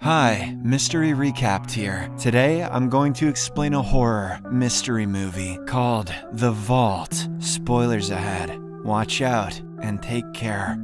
Hi, Mystery Recapped here. Today, I'm going to explain a horror mystery movie called The Vault. Spoilers ahead. Watch out and take care.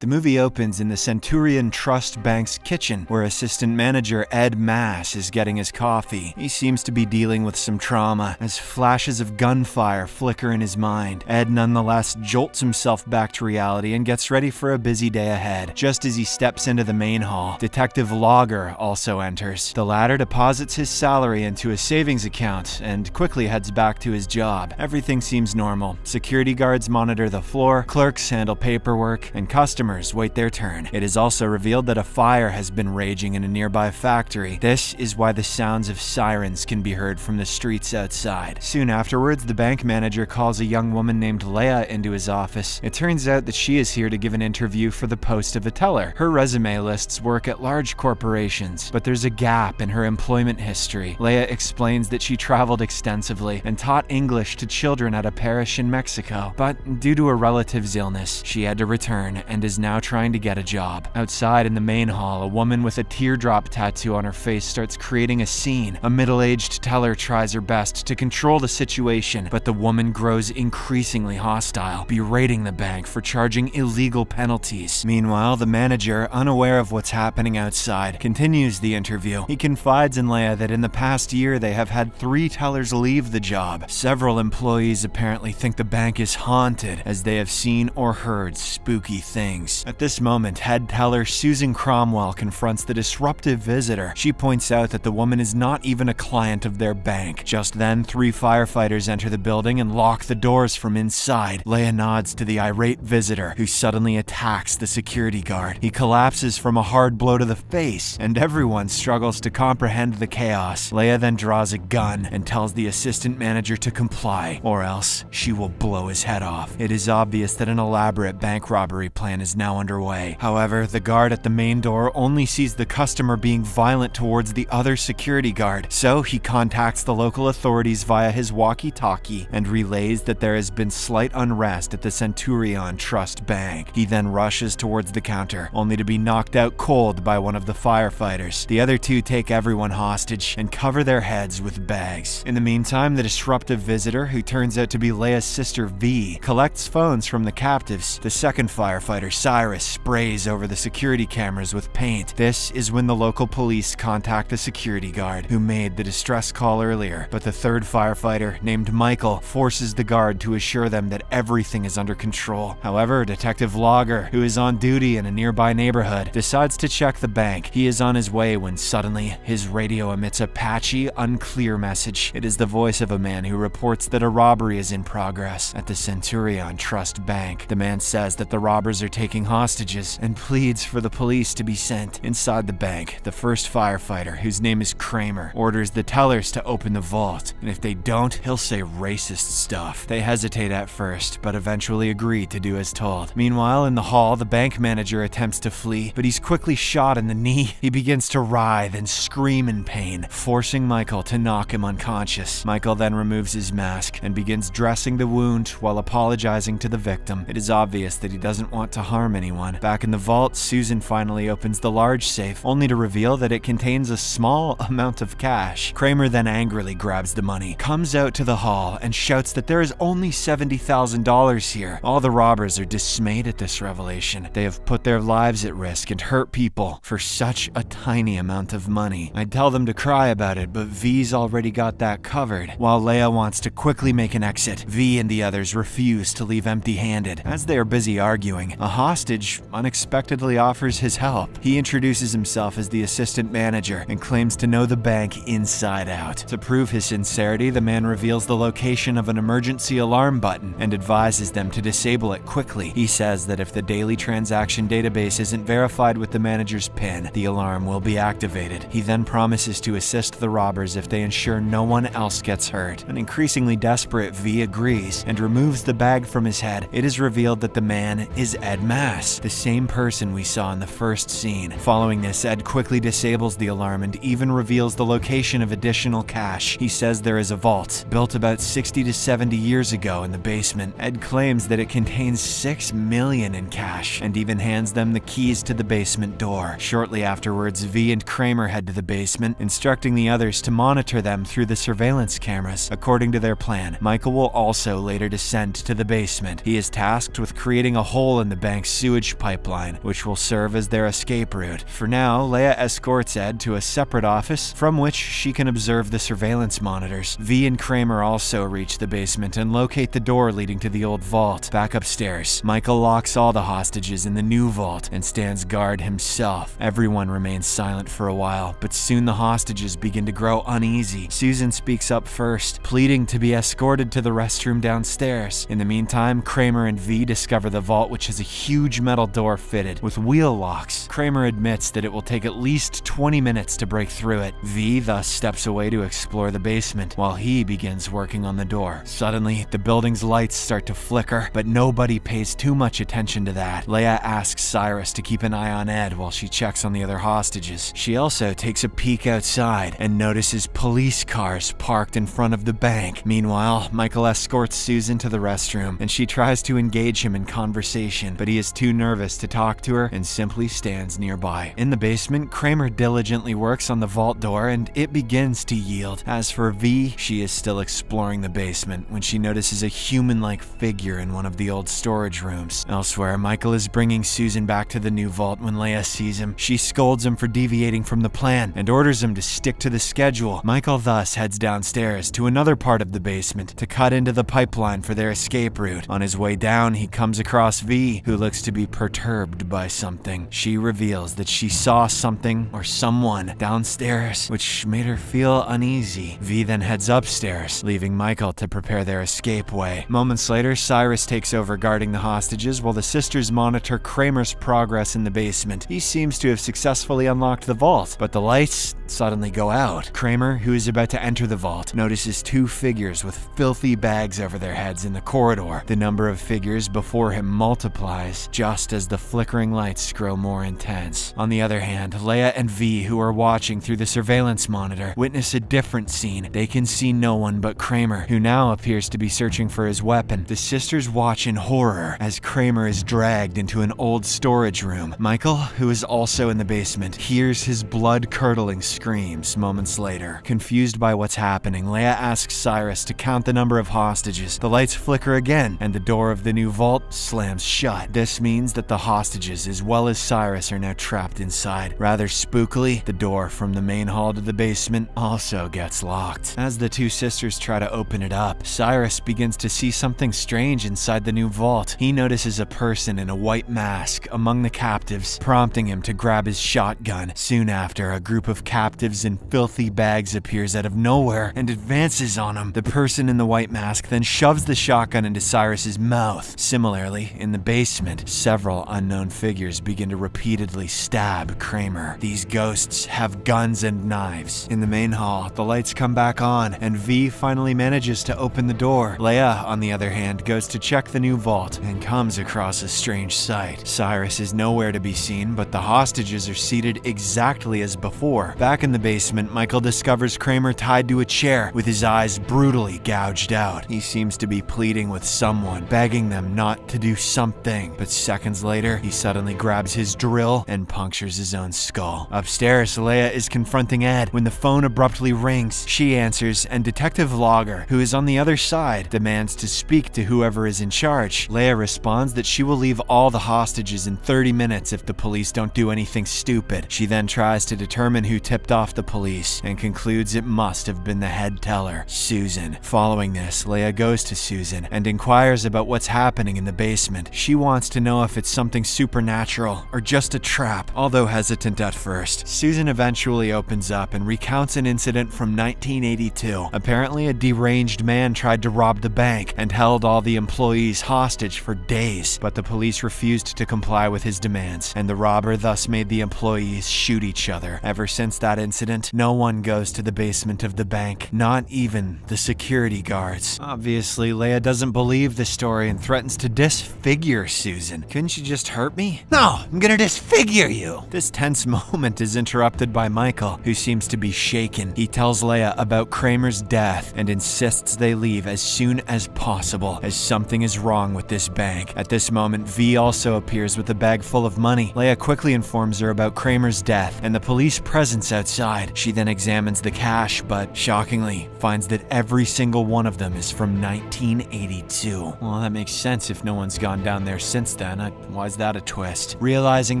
The movie opens in the Centurion Trust Bank's kitchen, where assistant manager Ed Mass is getting his coffee. He seems to be dealing with some trauma, as flashes of gunfire flicker in his mind. Ed nonetheless jolts himself back to reality and gets ready for a busy day ahead. Just as he steps into the main hall, Detective Logger also enters. The latter deposits his salary into a savings account and quickly heads back to his job. Everything seems normal. Security guards monitor the floor, clerks handle paperwork, and customers wait their turn. It is also revealed that a fire has been raging in a nearby factory. This is why the sounds of sirens can be heard from the streets outside. Soon afterwards, the bank manager calls a young woman named Leia into his office. It turns out that she is here to give an interview for the post of a teller. Her resume lists work at large corporations, but there's a gap in her employment history. Leia explains that she traveled extensively and taught English to children at a parish in Mexico, but due to a relative's illness, she had to return and is now trying to get a job. Outside in the main hall, a woman with a teardrop tattoo on her face starts creating a scene. A middle-aged teller tries her best to control the situation, but the woman grows increasingly hostile, berating the bank for charging illegal penalties. Meanwhile, the manager, unaware of what's happening outside, continues the interview. He confides in Leia that in the past year they have had 3 tellers leave the job. Several employees apparently think the bank is haunted, as they have seen or heard spooky things. At this moment, head teller Susan Cromwell confronts the disruptive visitor. She points out that the woman is not even a client of their bank. Just then, 3 firefighters enter the building and lock the doors from inside. Leia nods to the irate visitor, who suddenly attacks the security guard. He collapses from a hard blow to the face, and everyone struggles to comprehend the chaos. Leia then draws a gun and tells the assistant manager to comply, or else she will blow his head off. It is obvious that an elaborate bank robbery plan is now underway. However, the guard at the main door only sees the customer being violent towards the other security guard, so he contacts the local authorities via his walkie-talkie and relays that there has been slight unrest at the Centurion Trust Bank. He then rushes towards the counter, only to be knocked out cold by one of the firefighters. The other 2 take everyone hostage and cover their heads with bags. In the meantime, the disruptive visitor, who turns out to be Leia's sister V, collects phones from the captives. The second firefighter, Cyrus, sprays over the security cameras with paint. This is when the local police contact the security guard, who made the distress call earlier, but the third firefighter, named Michael, forces the guard to assure them that everything is under control. However, Detective Logger, who is on duty in a nearby neighborhood, decides to check the bank. He is on his way when suddenly his radio emits a patchy, unclear message. It is the voice of a man who reports that a robbery is in progress at the Centurion Trust Bank. The man says that the robbers are taking hostages and pleads for the police to be sent. Inside the bank, the first firefighter, whose name is Kramer, orders the tellers to open the vault, and if they don't, he'll say racist stuff. They hesitate at first, but eventually agree to do as told. Meanwhile, in the hall, the bank manager attempts to flee, but he's quickly shot in the knee. He begins to writhe and scream in pain, forcing Michael to knock him unconscious. Michael then removes his mask and begins dressing the wound while apologizing to the victim. It is obvious that he doesn't want to harm anyone. Back in the vault, Susan finally opens the large safe, only to reveal that it contains a small amount of cash. Kramer then angrily grabs the money, comes out to the hall, and shouts that there is only $70,000 here. All the robbers are dismayed at this revelation. They have put their lives at risk and hurt people for such a tiny amount of money. I'd tell them to cry about it, but V's already got that covered. While Leia wants to quickly make an exit, V and the others refuse to leave empty-handed. As they are busy arguing, a hostage unexpectedly offers his help. He introduces himself as the assistant manager and claims to know the bank inside out. To prove his sincerity, the man reveals the location of an emergency alarm button and advises them to disable it quickly. He says that if the daily transaction database isn't verified with the manager's PIN, the alarm will be activated. He then promises to assist the robbers if they ensure no one else gets hurt. An increasingly desperate V agrees and removes the bag from his head. It is revealed that the man is Ed Mass. Mass, the same person we saw in the first scene. Following this, Ed quickly disables the alarm and even reveals the location of additional cash. He says there is a vault, built about 60 to 70 years ago in the basement. Ed claims that it contains $6 million in cash, and even hands them the keys to the basement door. Shortly afterwards, V and Kramer head to the basement, instructing the others to monitor them through the surveillance cameras. According to their plan, Michael will also later descend to the basement. He is tasked with creating a hole in the bank's sewage pipeline, which will serve as their escape route. For now, Leia escorts Ed to a separate office from which she can observe the surveillance monitors. V and Kramer also reach the basement and locate the door leading to the old vault. Back upstairs, Michael locks all the hostages in the new vault and stands guard himself. Everyone remains silent for a while, but soon the hostages begin to grow uneasy. Susan speaks up first, pleading to be escorted to the restroom downstairs. In the meantime, Kramer and V discover the vault, which has a huge metal door fitted with wheel locks. Kramer admits that it will take at least 20 minutes to break through it. V thus steps away to explore the basement, while he begins working on the door. Suddenly, the building's lights start to flicker, but nobody pays too much attention to that. Leia asks Cyrus to keep an eye on Ed while she checks on the other hostages. She also takes a peek outside and notices police cars parked in front of the bank. Meanwhile, Michael escorts Susan to the restroom, and she tries to engage him in conversation, but he is too nervous to talk to her and simply stands nearby. In the basement, Kramer diligently works on the vault door, and it begins to yield. As for V, she is still exploring the basement when she notices a human-like figure in one of the old storage rooms. Elsewhere, Michael is bringing Susan back to the new vault when Leia sees him. She scolds him for deviating from the plan and orders him to stick to the schedule. Michael thus heads downstairs to another part of the basement to cut into the pipeline for their escape route. On his way down, he comes across V, who looks to be perturbed by something. She reveals that she saw something or someone downstairs, which made her feel uneasy. V then heads upstairs, leaving Michael to prepare their escape way. Moments later, Cyrus takes over guarding the hostages while the sisters monitor Kramer's progress in the basement. He seems to have successfully unlocked the vault, but the lights suddenly go out. Kramer, who is about to enter the vault, notices two figures with filthy bags over their heads in the corridor. The number of figures before him multiplies just as the flickering lights grow more intense. On the other hand, Leia and V, who are watching through the surveillance monitor, witness a different scene. They can see no one but Kramer, who now appears to be searching for his weapon. The sisters watch in horror as Kramer is dragged into an old storage room. Michael, who is also in the basement, hears his blood-curdling screams moments later. Confused by what's happening, Leia asks Cyrus to count the number of hostages. The lights flicker again, and the door of the new vault slams shut. This means that the hostages, as well as Cyrus, are now trapped inside. Rather spookily, the door from the main hall to the basement also gets locked. As the two sisters try to open it up, Cyrus begins to see something strange inside the new vault. He notices a person in a white mask among the captives, prompting him to grab his shotgun. Soon after, a group of captives in filthy bags appears out of nowhere and advances on him. The person in the white mask then shoves the shotgun into Cyrus's mouth. Similarly, in the basement, several unknown figures begin to repeatedly stab Kramer. These ghosts have guns and knives. In the main hall, the lights come back on, and V finally manages to open the door. Leia, on the other hand, goes to check the new vault and comes across a strange sight. Cyrus is nowhere to be seen, but the hostages are seated exactly as before. Back in the basement, Michael discovers Kramer tied to a chair with his eyes brutally gouged out. He seems to be pleading with someone, begging them not to do something, but seconds later, he suddenly grabs his drill and punctures his own skull. Upstairs, Leia is confronting Ed when the phone abruptly rings. She answers, and Detective Logger, who is on the other side, demands to speak to whoever is in charge. Leia responds that she will leave all the hostages in 30 minutes if the police don't do anything stupid. She then tries to determine who tipped off the police and concludes it must have been the head teller, Susan. Following this, Leia goes to Susan and inquires about what's happening in the basement. She wants to know if it's something supernatural or just a a trap. Although hesitant at first, Susan eventually opens up and recounts an incident from 1982. Apparently, a deranged man tried to rob the bank and held all the employees hostage for days, but the police refused to comply with his demands, and the robber thus made the employees shoot each other. Ever since that incident, no one goes to the basement of the bank, not even the security guards. Obviously, Leia doesn't believe the story and threatens to disfigure Susan. Couldn't you just hurt me? No, I'm gonna disfigure you! This tense moment is interrupted by Michael, who seems to be shaken. He tells Leia about Kramer's death and insists they leave as soon as possible, as something is wrong with this bank. At this moment, V also appears with a bag full of money. Leia quickly informs her about Kramer's death and the police presence outside. She then examines the cash, but shockingly finds that every single one of them is from 1982. Well, that makes sense if no one's gone down there since then. Why's that a twist? Realizing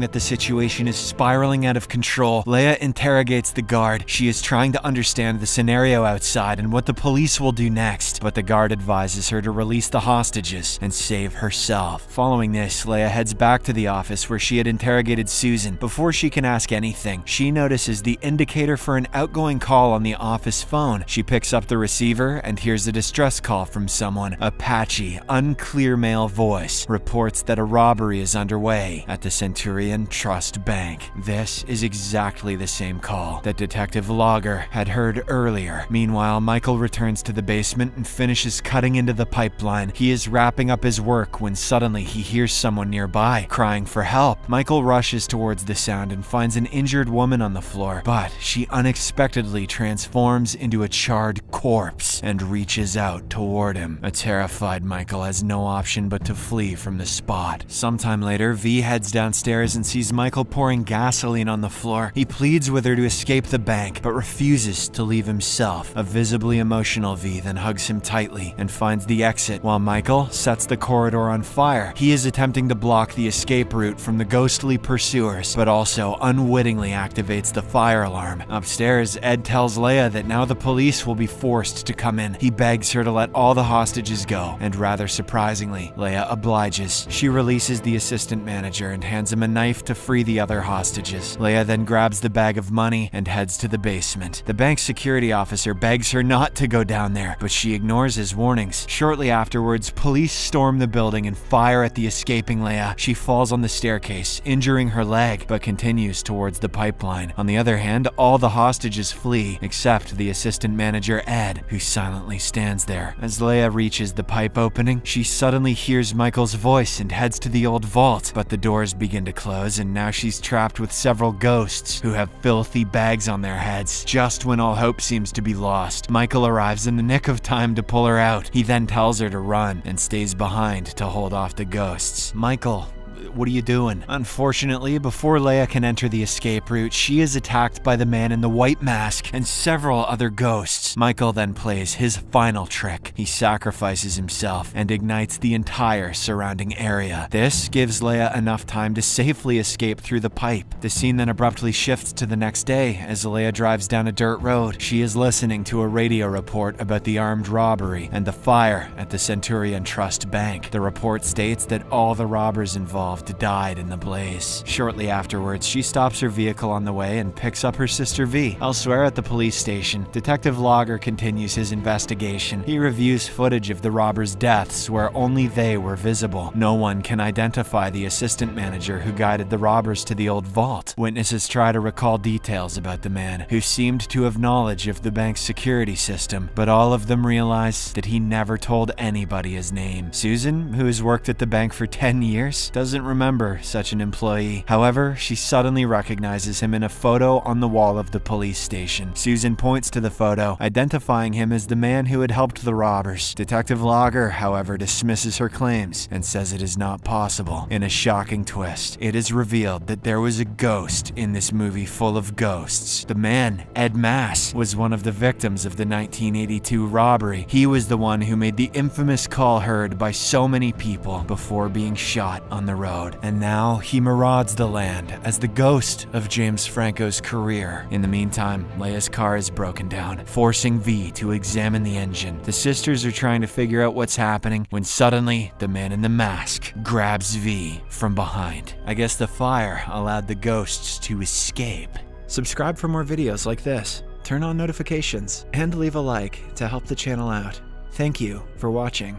that the situation is spiraling out of control, Leia interrogates the guard. She is trying to understand the scenario outside and what the police will do next, but the guard advises her to release the hostages and save herself. Following this, Leia heads back to the office where she had interrogated Susan. Before she can ask anything, she notices the indicator for an outgoing call on the office phone. She picks up the receiver and hears a distress call from someone. A patchy, unclear male voice reports that a robbery is underway at the Centurion Trust Bank. This is exactly the same call that Detective Logger had heard earlier. Meanwhile, Michael returns to the basement and finishes cutting into the pipeline. He is wrapping up his work when suddenly he hears someone nearby crying for help. Michael rushes towards the sound and finds an injured woman on the floor, but she unexpectedly transforms into a charred corpse and reaches out toward him. A terrified Michael has no option but to flee from the spot. Sometime later, V heads downstairs and sees Michael pouring gasoline on the floor. He pleads with her to escape the bank, but refuses to leave himself. A visibly emotional V then hugs him tightly and finds the exit, while Michael sets the corridor on fire. He is attempting to block the escape route from the ghostly pursuers, but also unwittingly activates the fire alarm. Upstairs, Ed tells Leia that now the police will be forced to come in. He begs her to let all the hostages go, and rather surprisingly, Leia obliges. She releases the assistant manager and hands him a knife to free the other hostages. Leia then grabs the bag of money and heads to the basement. The bank's security officer begs her not to go down there, but she ignores his warnings. Shortly afterwards, police storm the building and fire at the escaping Leia. She falls on the staircase, injuring her leg, but continues towards the pipeline. On the other hand, all the hostages flee, except the assistant manager Ed, who silently stands there. As Leia reaches the pipe opening, she suddenly hears Michael's voice and heads to the old vault, but the doors begin to close and now she's trapped with several ghosts who have filthy bags on their heads. Just when all hope seems to be lost, Michael arrives in the nick of time to pull her out. He then tells her to run and stays behind to hold off the ghosts. Michael, what are you doing? Unfortunately, before Leia can enter the escape route, she is attacked by the man in the white mask and several other ghosts. Michael then plays his final trick. He sacrifices himself and ignites the entire surrounding area. This gives Leia enough time to safely escape through the pipe. The scene then abruptly shifts to the next day as Leia drives down a dirt road. She is listening to a radio report about the armed robbery and the fire at the Centurion Trust Bank. The report states that all the robbers involved died in the blaze. Shortly afterwards, she stops her vehicle on the way and picks up her sister V. Elsewhere at the police station, Detective Logger continues his investigation. He reviews footage of the robbers' deaths where only they were visible. No one can identify the assistant manager who guided the robbers to the old vault. Witnesses try to recall details about the man, who seemed to have knowledge of the bank's security system, but all of them realize that he never told anybody his name. Susan, who has worked at the bank for 10 years, doesn't remember such an employee. However, she suddenly recognizes him in a photo on the wall of the police station. Susan points to the photo, identifying him as the man who had helped the robbers. Detective Logger, however, dismisses her claims and says it is not possible. In a shocking twist, it is revealed that there was a ghost in this movie full of ghosts. The man, Ed Mass, was one of the victims of the 1982 robbery. He was the one who made the infamous call heard by so many people before being shot on the road. road, and now he marauds the land as the ghost of James Franco's career. In the meantime, Leia's car is broken down, forcing V to examine the engine. The sisters are trying to figure out what's happening when suddenly the man in the mask grabs V from behind. I guess the fire allowed the ghosts to escape. Subscribe for more videos like this, turn on notifications, and leave a like to help the channel out. Thank you for watching.